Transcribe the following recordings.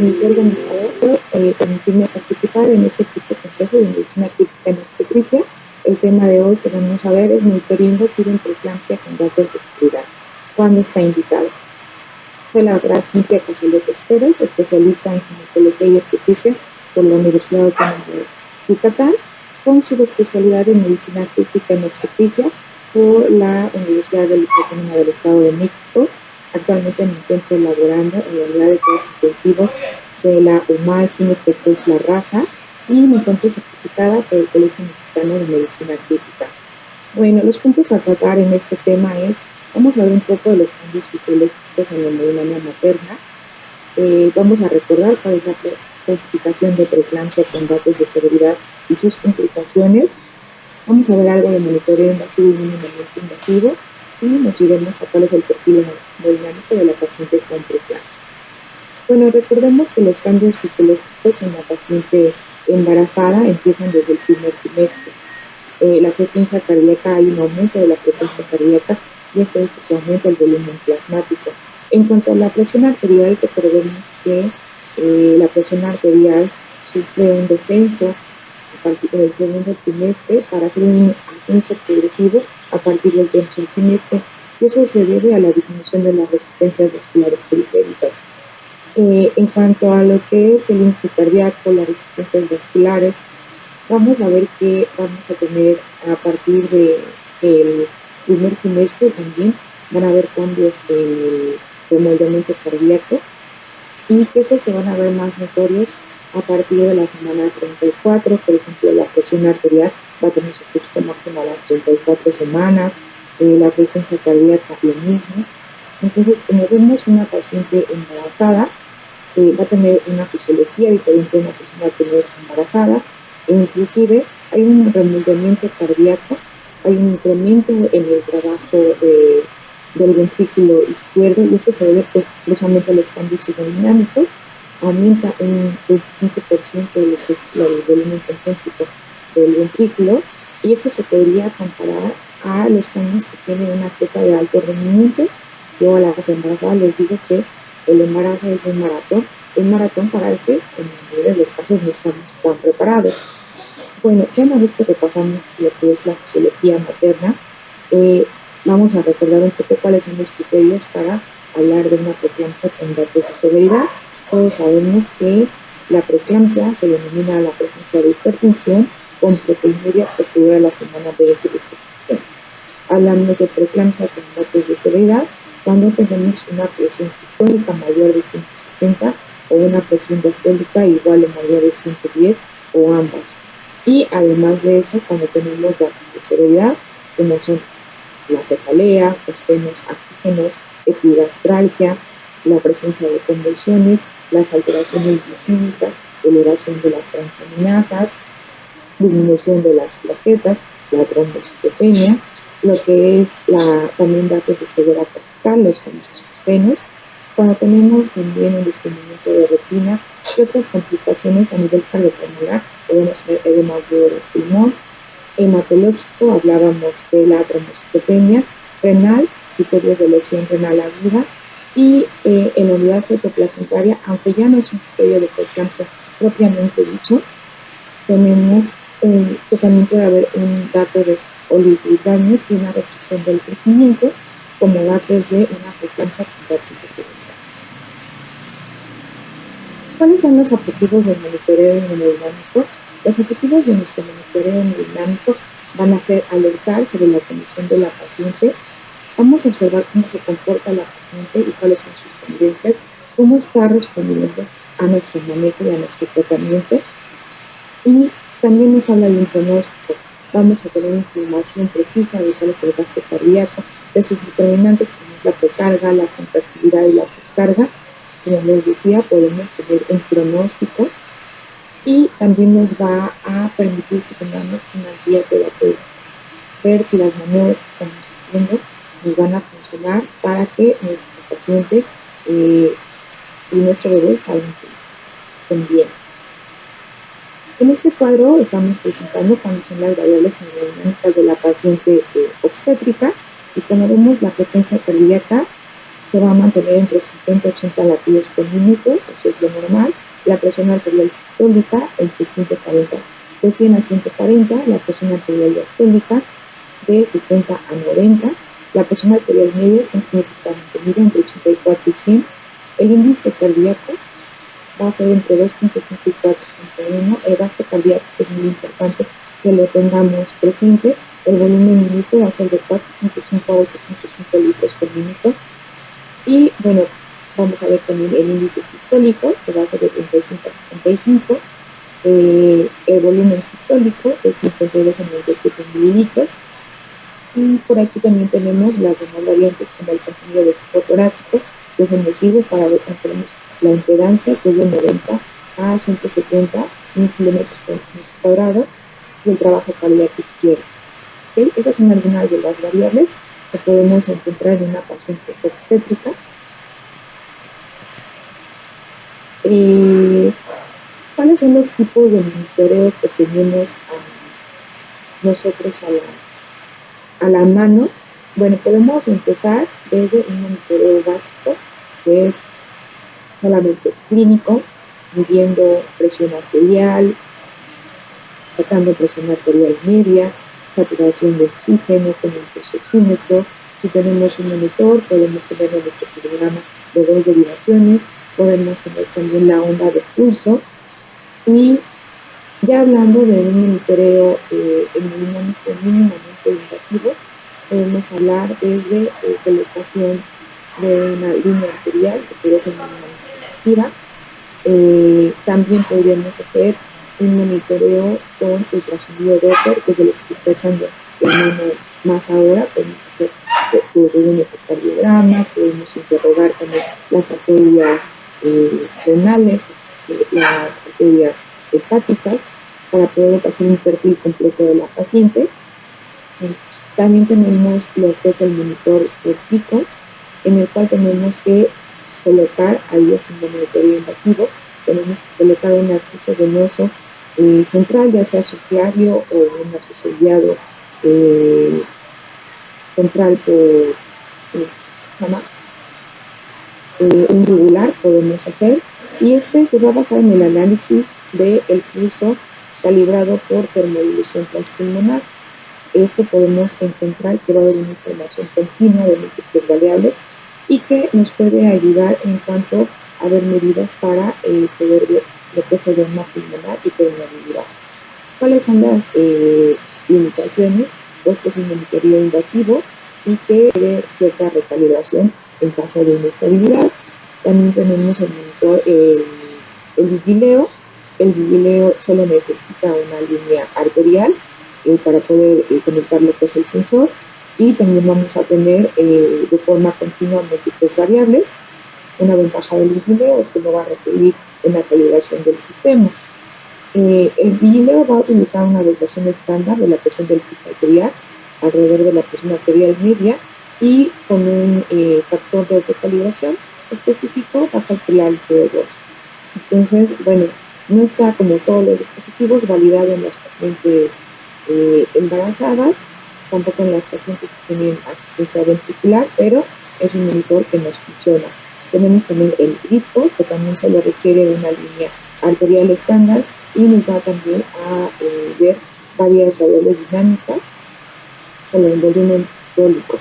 comité organizador por permitirme participar en este tipo complejo de medicina crítica en obstetricia. El tema de hoy que vamos a ver es monitoreo invasivo en preeclampsia con datos de seguridad. ¿Cuándo está indicado? Fue la doctora Cintia Casoletos Pérez, especialista en ginecología y obstetricia por la Universidad Autónoma de Yucatán, con subespecialidad en medicina crítica en obstetricia por la Universidad Autónoma del Estado de México. Actualmente me encuentro laborando en la unidad de cuidados intensivos de la UMAL Ginecotec La Raza y me encuentro certificada por el Colegio Mexicano de Medicina Crítica. Bueno, los puntos a tratar en este tema es, vamos a ver un poco de los cambios fisiológicos en la hemodinamia materna. Vamos a recordar cuál es la clasificación de preeclampsia con datos de severidad y sus complicaciones. Vamos a ver algo de monitoreo invasivo y mínimamente invasivo y nos iremos a cuál es el perfil hemodinámico de la paciente con preeclampsia. Bueno, recordemos que los cambios fisiológicos en la paciente embarazada empiezan desde el primer trimestre. La frecuencia cardíaca, hay un aumento de la frecuencia cardíaca y esto es porque aumenta el volumen plasmático. En cuanto a la presión arterial, recordemos que la presión arterial sufre un descenso a partir del segundo trimestre para hacer un ascenso progresivo a partir del tercer trimestre, y eso se debe a la disminución de las resistencias vasculares periféricas. En cuanto a lo que es el índice cardíaco, las resistencias vasculares, vamos a ver que vamos a tener a partir del primer trimestre también van a haber cambios de remodelamiento cardíaco y que esos se van a ver más notorios a partir de la semana 34. Por ejemplo, la presión arterial va a tener su pico máximo a las 34 semanas, la frecuencia cardíaca lo mismo. Entonces, como vemos, una paciente embarazada va a tener una fisiología diferente a una persona que no es embarazada, e inclusive hay un remodelamiento cardíaco, hay un incremento en el trabajo del ventrículo izquierdo, y esto se debe precisamente a los cambios hemodinámicos. Aumenta un 25% de lo que es el volumen concéntrico del ventrículo, y esto se podría comparar a los cambios que tiene una atleta de alto rendimiento. Yo a las embarazadas les digo que el embarazo es un maratón para el que en la mayoría de los casos no estamos tan preparados. Bueno, ya una vez que repasamos lo que es la fisiología materna, vamos a recordar un poco cuáles son los criterios para hablar de una preeclampsia con datos de severidad. Todos sabemos que la preeclampsia se denomina la presencia de hipertensión con proteinuria posterior a la semana 20 de gestación. Hablamos de preeclampsia con datos de severidad cuando tenemos una presión sistólica mayor de 160 o una presión diastólica igual o mayor de 110 o ambas. Y además de eso, cuando tenemos datos de severidad, como son la cefalea, los frenos actígenos, epigastralgia, la presencia de convulsiones, las alteraciones bioquímicas, elevación de las transaminasas, disminución de las plaquetas, la trombocitopenia, lo que es también datos de ceguera cortical, los famosos frenos, cuando tenemos también un desprendimiento de retina y otras complicaciones a nivel cardiopulmonar, podemos tener edema agudo del pulmón, hematológico, hablábamos de la trombocitopenia, renal, criterios de lesión renal aguda, y en la unidad fetoplacentaria, aunque ya no es un criterio de preeclampsia propiamente dicho, tenemos que también puede haber un dato de oligohidramias y una restricción del crecimiento como datos de una preeclampsia con datos de seguridad. ¿Cuáles son los objetivos del monitoreo hemodinámico? Los objetivos de nuestro monitoreo hemodinámico van a ser alertar sobre la condición de la paciente. Vamos a observar cómo se comporta la paciente y cuáles son sus tendencias, cómo está respondiendo a nuestro manejo y a nuestro tratamiento. Y también nos habla de un pronóstico. Vamos a tener información precisa de cuál es el gasto cardíaco, de sus determinantes como la precarga, la contractilidad y la poscarga. Como les decía, podemos tener un pronóstico y también nos va a permitir que tengamos una guía terapéutica, ver si las maniobras que estamos haciendo nos van a funcionar para que nuestro paciente y nuestro bebé salgan bien. En este cuadro estamos presentando cuáles son las variables hemodinámicas de la paciente obstétrica, y cuando vemos la frecuencia cardíaca se va a mantener entre 50 y 80 latidos por minuto, eso es lo normal. La presión arterial sistólica entre 140, de 100 a 140, la presión arterial diastólica de 60 a 90, la presión arterial media siempre tiene que estar mantenida entre 84 y 100, el índice cardíaco va a ser entre 2.5 y 4.1, el gasto cardíaco es muy importante que lo tengamos presente, el volumen minuto va a ser de 4.5 a 8.5 litros por minuto, y bueno, vamos a ver también el índice sistólico, que va a ser de 35 a 65, el volumen sistólico de 52 a 97 mililitros, y por aquí también tenemos las demás variantes como el contenido de equipo torácico, que es nocivo para ver, tenemos la impedancia, que es de 90 a 170 kilómetros por metro cuadrado, y el trabajo cardíaco izquierdo. ¿Okay? Esas son algunas de las variables que podemos encontrar en una paciente obstétrica. ¿Cuáles son los tipos de monitoreo que tenemos nosotros a la mano? Bueno, podemos empezar desde un monitoreo básico, que es solamente clínico, midiendo presión arterial, sacando presión arterial media, saturación de oxígeno con el pulsóxímetro. Si tenemos un monitor, podemos tener un electrocardiograma de 2 derivaciones, podemos tener también la onda de pulso, y ya hablando de un monitoreo mínimamente invasivo, podemos hablar desde colocación de una línea arterial, que puede ser mínimamente invasiva. También podríamos hacer un monitoreo con ultrasonido Doppler, que es de lo que se está echando la mano más ahora. Podemos hacer un ecocardiograma, podemos interrogar también las arterias renales, las arterias hepáticas, para poder hacer un perfil completo de la paciente. También tenemos lo que es el monitor pico, en el cual tenemos que colocar, ahí es un monitoreo invasivo, tenemos que colocar un acceso venoso central, ya sea subclavio o un acceso guiado central por un yugular, podemos hacer, y este se va a basar en el análisis del pulso calibrado por termodilución transpulmonar. Esto podemos encontrar que va a haber una información continua de múltiples variables y que nos puede ayudar en cuanto a ver medidas para poder ver lo que es edema pulmonar y permeabilidad. ¿Cuáles son las limitaciones? Pues que es un monitoreo invasivo y que requiere cierta recalibración en caso de inestabilidad. También tenemos el monitor, el vigileo. El vigileo solo necesita una línea arterial para poder conectar lo que es el sensor, y también vamos a tener de forma continua múltiples variables. Una ventaja del vigileo es que no va a requerir una calibración del sistema. El vigileo va a utilizar una dotación estándar de la presión del pico arterial alrededor de la presión arterial media, y con un factor de calibración específico va a calcular el CO2. Entonces, bueno, no está como todos los dispositivos validado en las pacientes embarazadas, tampoco en las pacientes que tienen asistencia ventricular, pero es un monitor que nos funciona. Tenemos también el ritmo, que también solo requiere de una línea arterial estándar y nos va también a ver varias variables dinámicas con el volumen sistólico.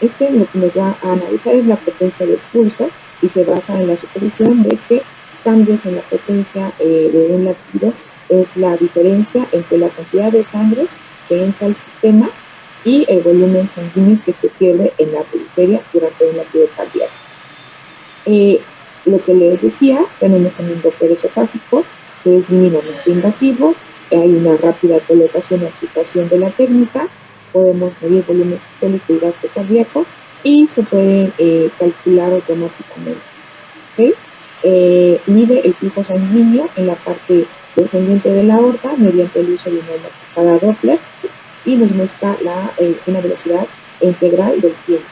Lo que nos va a analizar es la potencia del pulso, y se basa en la suposición de que cambios en la potencia de un latido es la diferencia entre la cantidad de sangre que entra al sistema y el volumen sanguíneo que se pierde en la periferia durante un latido cardíaco. Lo que les decía, tenemos también Doppler esofágico, que es mínimamente invasivo, hay una rápida colocación y aplicación de la técnica, podemos medir volumen sistólico y gasto cardíaco, y se pueden calcular automáticamente. ¿Okay? Mide el flujo sanguíneo en la parte descendiente de la aorta mediante el uso de una pasada Doppler, y nos muestra una velocidad integral del tiempo.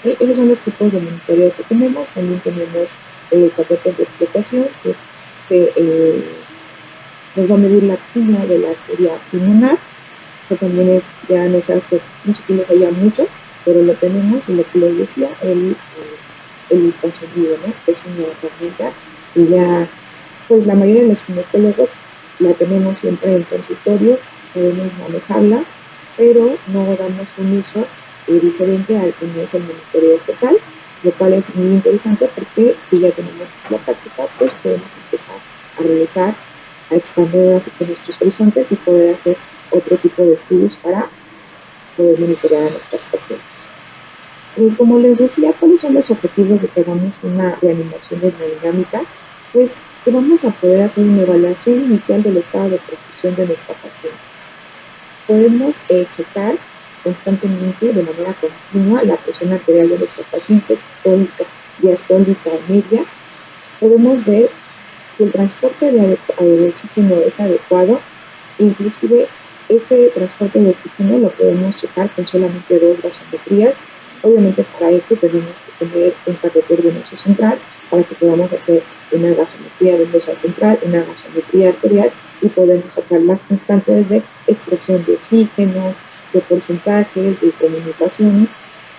¿Okay? Esos son los tipos de monitoreo que tenemos. También tenemos el catéter de explotación, que nos va a medir la actina de la arteria pulmonar, que también ya no se utiliza ya mucho, pero lo tenemos. Y lo que les decía, el el ultrasonido, ¿no? Es una herramienta que ya, pues la mayoría de los ginecólogos la tenemos siempre en consultorio, podemos manejarla, pero no damos un uso diferente al que no es el monitoreo total, lo cual es muy interesante porque si ya tenemos la práctica, pues podemos empezar a realizar, a expandir nuestros horizontes y poder hacer otro tipo de estudios para poder monitorear a nuestras pacientes. Como les decía, ¿cuáles son los objetivos de que hagamos una reanimación hemodinámica? Pues que vamos a poder hacer una evaluación inicial del estado de perfusión de nuestra paciente. Podemos checar constantemente, de manera continua, la presión arterial de nuestra paciente, sistólica, diastólica o media. Podemos ver si el transporte de oxígeno es adecuado. Inclusive este transporte de oxígeno lo podemos checar con solamente 2 gasometrías. Obviamente para esto tenemos que tener un catéter venoso central para que podamos hacer una gasometría venosa central, una gasometría arterial y podemos sacar las constantes de extracción de oxígeno, de porcentajes, de comunicaciones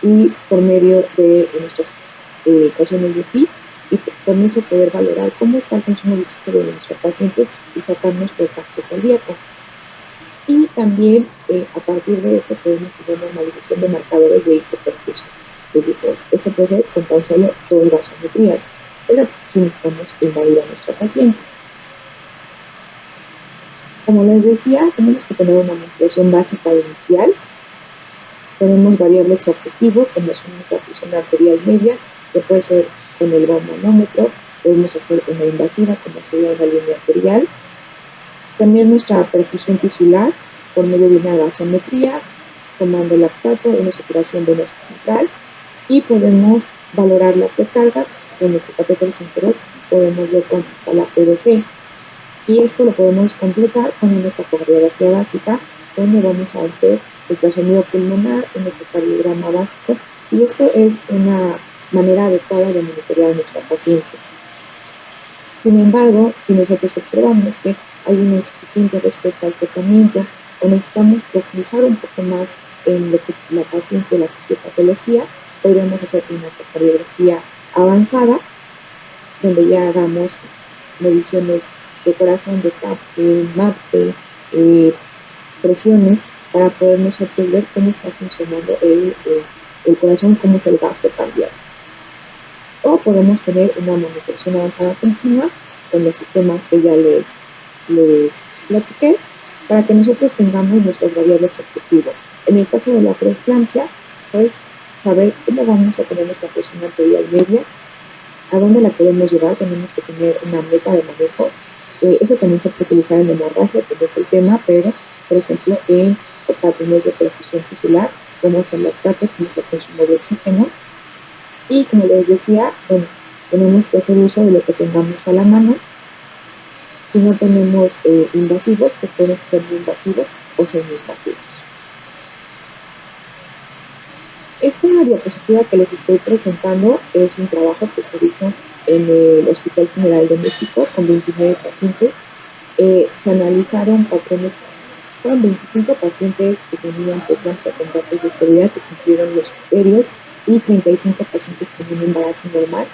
y por medio de nuestras ecuaciones de Pi y con eso poder valorar cómo está el consumo de oxígeno de nuestro paciente y sacar nuestro gasto cardíaco. Y también a partir de esto podemos tener normalización de marcadores de hipoperfusión. Eso puede ser con tan solo 2 gasometrías, pero si necesitamos invalidar a nuestro paciente. Como les decía, tenemos que tener una manipulación básica inicial. Tenemos variables objetivos, como son nuestra presión arterial media, que puede ser con el manómetro. Podemos hacer una invasiva, como sería una línea arterial. También nuestra perfusión tisular, por medio de una gasometría, tomando lactato, una saturación venosa central. Y podemos valorar la precarga con nuestro catéter central. Podemos ver cuánto está la PVC. Y esto lo podemos completar con una ecografía básica, donde vamos a hacer ultrasonido pulmonar, un ecocardiograma básico, y esto es una manera adecuada de monitorear a nuestra paciente. Sin embargo, si nosotros observamos que hay una insuficiencia respecto al tratamiento o necesitamos profundizar un poco más en lo que la paciente, la fisiopatología, podríamos hacer una ecocardiografía avanzada, donde ya hagamos mediciones de corazón, de CAPSE, MAPSE, presiones, para poder nosotros ver cómo está funcionando el corazón, cómo es el gasto cardíaco. O podemos tener una monitorización avanzada continua con los sistemas que ya les platiqué, para que nosotros tengamos nuestras variables objetivos. En el caso de la preeclampsia, pues saber cómo vamos a tener nuestra presión arterial media, a dónde la podemos llevar. Tenemos que tener una meta de manejo. Eso también se puede utilizar en hemorragia, que no es el tema, pero por ejemplo en patrones de perfusión tisular, como es el lactato, como es el consumo de oxígeno. Y como les decía, bueno, tenemos que hacer uso de lo que tengamos a la mano. Si no tenemos invasivos, que pueden ser muy invasivos o semi-invasivos. Esta diapositiva que les estoy presentando es un trabajo que se hizo en el Hospital General de México con 29 pacientes. Se analizaron patrones, fueron 25 pacientes que tenían preeclampsia con datos de seguridad que cumplieron los criterios y 35 pacientes que tenían embarazo normal.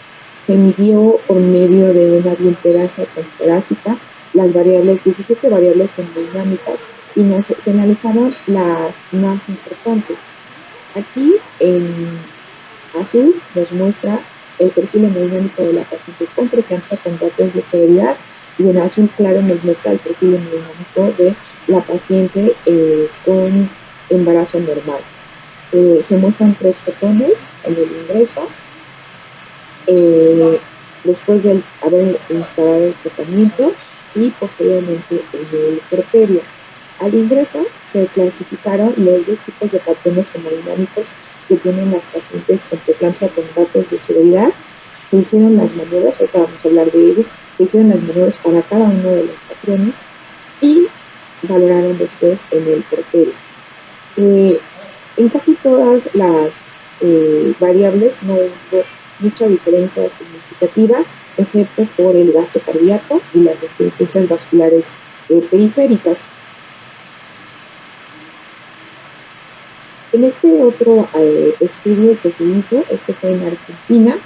Se midió por medio de una bioimpedancia transferásica las variables, 17 variables hemodinámicas, y se analizaron las más importantes. Aquí en azul nos muestra el perfil hemodinámico de la paciente con preeclampsia con datos de severidad, y en azul claro nos muestra el perfil hemodinámico de la paciente con embarazo normal. Se muestran 3 fotones en el ingreso, después de haber instalado el tratamiento y posteriormente en el porperio. Al ingreso se clasificaron los 2 tipos de patrones hemodinámicos que tienen las pacientes con preeclampsia con datos de severidad. Se hicieron las maniobras, ahorita vamos a hablar de ello, se hicieron las maniobras para cada uno de los patrones y valoraron después en el porperio. En casi todas las variables no hubo mucha diferencia significativa, excepto por el gasto cardíaco y las resistencias vasculares periféricas. En este otro estudio que se hizo, este fue en Argentina,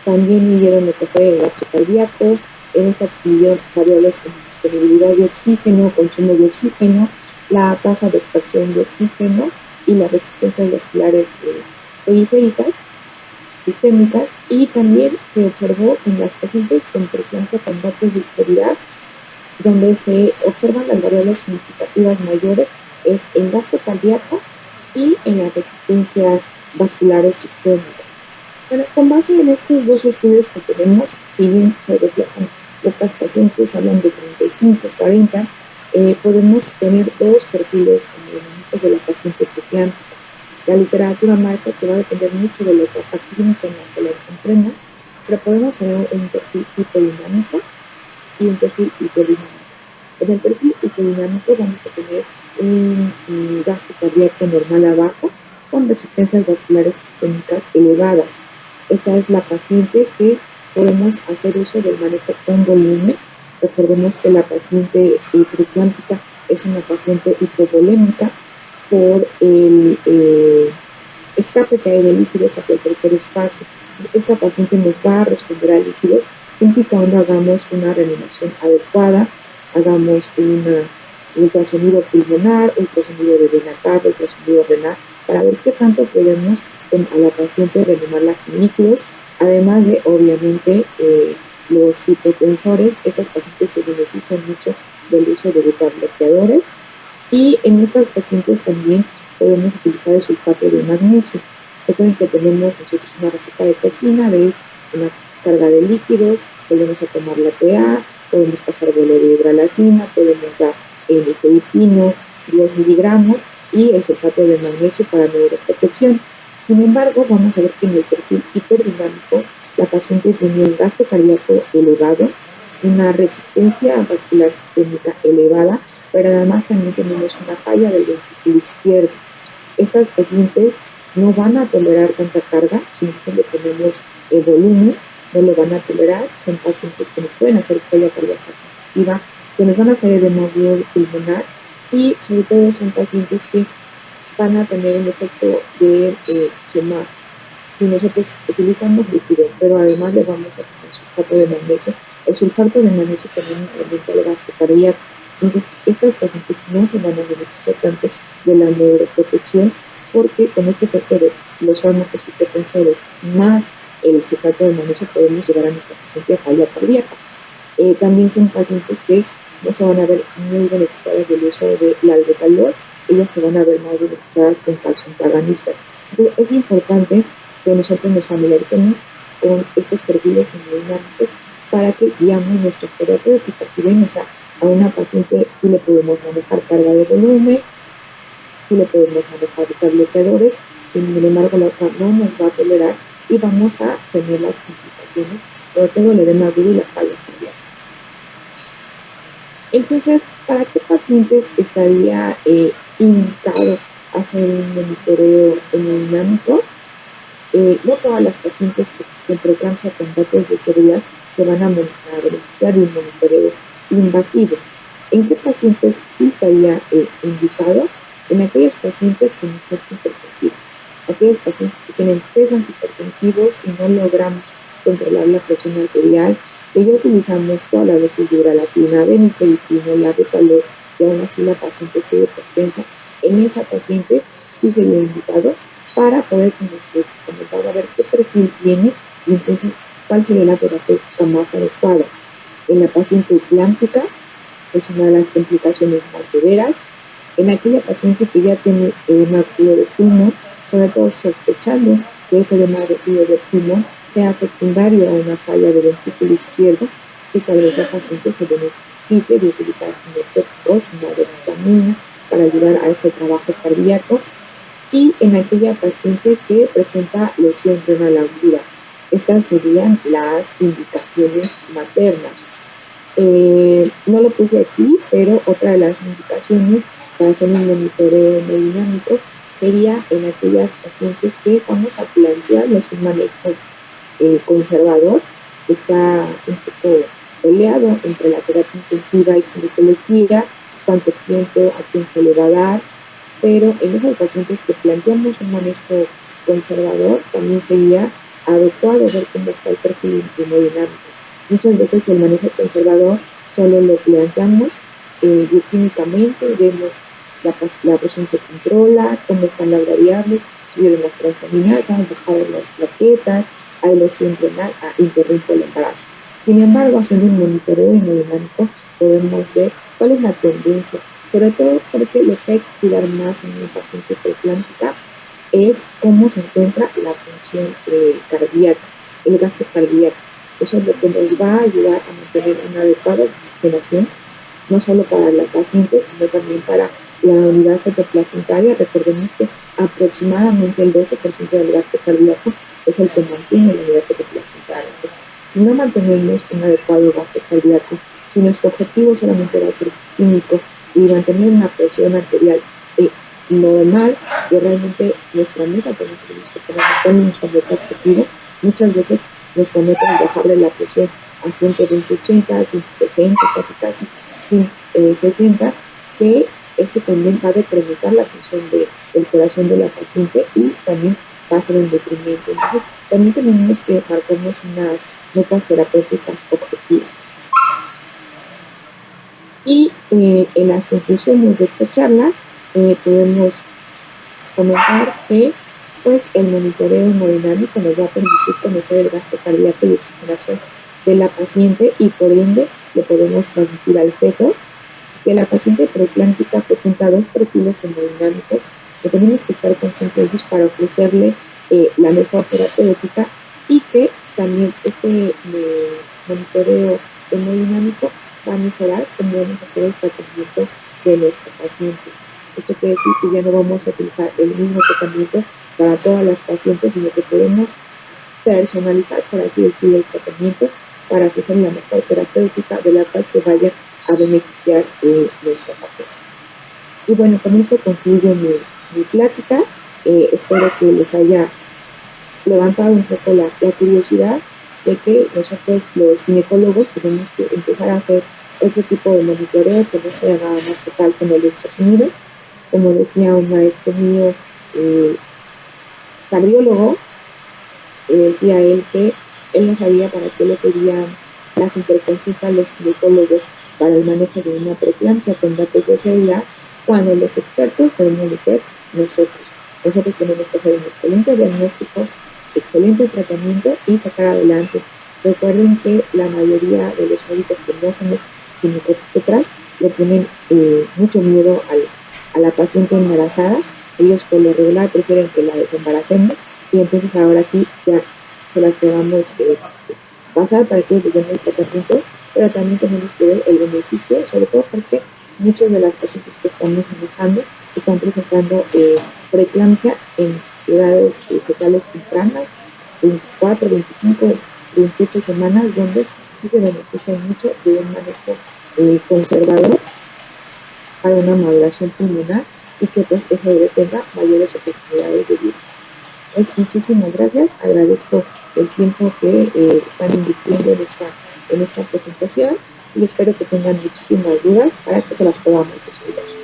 También midieron lo que fue el gasto cardíaco. En esta midieron variables como disponibilidad de oxígeno, consumo de oxígeno, la tasa de extracción de oxígeno y las resistencias vasculares periféricas sistémicas, y también se observó en las pacientes con preeclampsia con datos de severidad, donde se observan las variables significativas mayores es en gasto cardíaco y en las resistencias vasculares sistémicas. Bueno, con base en estos dos estudios que tenemos, si bien se reflejan pocas pacientes, hablan de 35, 40, podemos tener dos perfiles hemodinámicos de la paciente preeclámpica. La literatura marca que va a depender mucho de la etapa clínica en la que la encontremos, pero podemos tener un perfil hipodinámico y un perfil hipodinámico. En el perfil hipodinámico vamos a tener un gasto cardíaco normal a bajo con resistencias vasculares sistémicas elevadas. Esta es la paciente que podemos hacer uso del manejo con volumen. Recordemos que la paciente preeclámpica es una paciente hipovolémica por el escape que hay de líquidos hacia el tercer espacio. Esta paciente nos va a responder a líquidos siempre y cuando hagamos una reanimación adecuada, hagamos un ultrasonido pulmonar, ultrasonido de vena cava, ultrasonido renal, para ver qué tanto podemos a la paciente reanimarla con líquidos, además de, obviamente, los hipotensores. Estas pacientes se benefician mucho del uso de beta-bloqueadores, y en estas pacientes también podemos utilizar el sulfato de magnesio. Recuerden que tenemos nosotros una receta de cocina, veis una carga de líquidos, podemos tomar la TA, podemos pasar vuelo de hidralazina, podemos dar el nifedipino, 10 miligramos, y el sulfato de magnesio para neuroprotección. Sin embargo, vamos a ver que en el perfil hiperdinámico la paciente tiene un gasto cardíaco elevado, una resistencia vascular sistémica elevada, pero además también tenemos una falla del ventrículo izquierdo. Estas pacientes no van a tolerar tanta carga, si nosotros le tenemos el volumen, no lo van a tolerar. Son pacientes que nos pueden hacer falla cardíaca activa, que nos van a hacer edema pulmonar, y sobre todo son pacientes que van a tener un efecto de sumar. Si nosotros utilizamos líquido, pero además le vamos a poner sulfato de magnesio, el sulfato de magnesio también aumenta el gasto cardíaco. Entonces, estas pacientes no se van a beneficiar tanto de la neuroprotección, porque con este efecto de los fármacos hipertensores más el sulfato de magnesio podemos llevar a nuestra paciente a falla cardíaca. También son pacientes que no se van a ver muy beneficiadas del uso del aldocalor, ellas se van a ver más beneficiadas con calcio antagonistas. Entonces, es importante que nosotros nos familiaricemos con estos perfiles hemodinámicos para que guiamos nuestras terapéuticas. Si ven, o sea, a una paciente sí le podemos manejar carga de volumen, sí le podemos manejar beta-bloqueadores, sin embargo la otra no nos va a tolerar y vamos a tener las complicaciones, sobre todo el edema agudo y la falla cardíaca. Entonces, ¿para qué pacientes estaría indicado hacer un monitoreo hemodinámico? No todas las pacientes con preeclampsia con datos de severidad se van a beneficiar de un monitoreo invasivo. ¿En qué pacientes sí estaría indicado? En aquellos pacientes con infección hipertensiva, aquellos pacientes que tienen 3 antihipertensivos y no logramos controlar la presión arterial, que ya utilizamos toda la dosis de hidralazina, de nifedipino, la betalol, y aún así la paciente sigue hipertensa. En esa paciente sí sería indicado para poder, como les comentaba, ver qué perfil tiene y entonces cuál sería la terapéutica más adecuada. En la paciente eclántica es una de las complicaciones más severas. En aquella paciente que ya tiene edema agudo de pulmón, sobre todo sospechando que ese edema agudo de pulmón sea secundario a una falla del ventrículo izquierdo, que tal vez la paciente se beneficie de utilizar anestésicos, una dopamina, para ayudar a ese trabajo cardíaco. Y en aquella paciente que presenta lesión renal aguda. Estas serían las indicaciones maternas. No lo puse aquí, pero otra de las indicaciones para hacer un monitoreo hemodinámico sería en aquellas pacientes que vamos a plantearles un manejo conservador, que está un poco peleado entre la terapia intensiva y ginecología, cuánto tiempo, a quién se le va a dar, pero en esos pacientes que planteamos un manejo conservador también sería adecuado ver cómo está el perfil hemodinámico. Muchas veces el manejo conservador solo lo planteamos bioquímicamente, vemos la presión se controla, cómo están las variables, subieron las transaminases, bajaron las plaquetas, hay lesión renal, interrumpe el embarazo. Sin embargo, haciendo un monitoreo hemodinámico podemos ver cuál es la tendencia, sobre todo porque lo que hay que cuidar más en una paciente preeclámptica es cómo se encuentra la función cardíaca, el gasto cardíaco. Eso es lo que nos va a ayudar a mantener una adecuada oxigenación, no solo para la paciente, sino también para la unidad fetoplacentaria. Recordemos que aproximadamente el 12% del gasto cardíaco es el que mantiene la unidad fetoplacentaria. Entonces, si no mantenemos un adecuado gasto cardíaco, si nuestro objetivo solamente va a ser químico y mantener una presión arterial normal, que realmente nuestra meta tenemos que tener con nuestro meta objetivo, muchas veces nuestra meta es bajarle la presión a 120/80, 160, casi 60, que esto también va a decrementar la función del corazón de la paciente y también va a ser un detrimento. Entonces, también tenemos que marcarnos unas metas terapéuticas objetivas. Y en las conclusiones de esta charla podemos comentar que pues el monitoreo hemodinámico nos va a permitir conocer el gasto cardíaco y oxigenación de la paciente y por ende le podemos transmitir al feto que la paciente preeclámptica presenta dos perfiles hemodinámicos que tenemos que estar conscientes para ofrecerle la mejor terapéutica y que también este monitoreo hemodinámico va a mejorar cómo vamos a hacer el tratamiento de nuestra paciente. Esto quiere decir que ya no vamos a utilizar el mismo tratamiento para todas las pacientes, sino que podemos personalizar, por así decirlo, el tratamiento para ofrecer la mejor terapéutica de la cual se vaya a beneficiar nuestra paciente. Y bueno, con esto concluyo mi plática. Espero que les haya levantado un poco la curiosidad de que nosotros los ginecólogos tenemos que empezar a hacer otro tipo de monitoreo que no sea nada más total con el ultrasonido. Como decía un maestro mío, cardiólogo, decía él que él no sabía para qué le pedían las interconsultas los ginecólogos para el manejo de una preeclampsia con datos de seguridad, cuando los expertos podemos ser nosotros. Nosotros tenemos que hacer un excelente diagnóstico, excelente tratamiento y sacar adelante. Recuerden que la mayoría de los médicos que no somos ginecólogas le ponen mucho miedo a la paciente embarazada. Ellos por lo regular prefieren que la desembaracemos y entonces ahora sí ya se las podamos pasar para que les den el tratamiento, pero también tenemos que ver el beneficio, sobre todo porque muchas de las pacientes que estamos manejando están presentando preeclampsia en edades fetales tempranas, 24, 25, 28 semanas, donde sí se benefician mucho de un manejo conservador para una maduración pulmonar y que pues eso bebé tenga mayores oportunidades de vida. Pues muchísimas gracias, agradezco el tiempo que están invirtiendo en esta presentación y espero que tengan muchísimas dudas para que se las podamos resolver.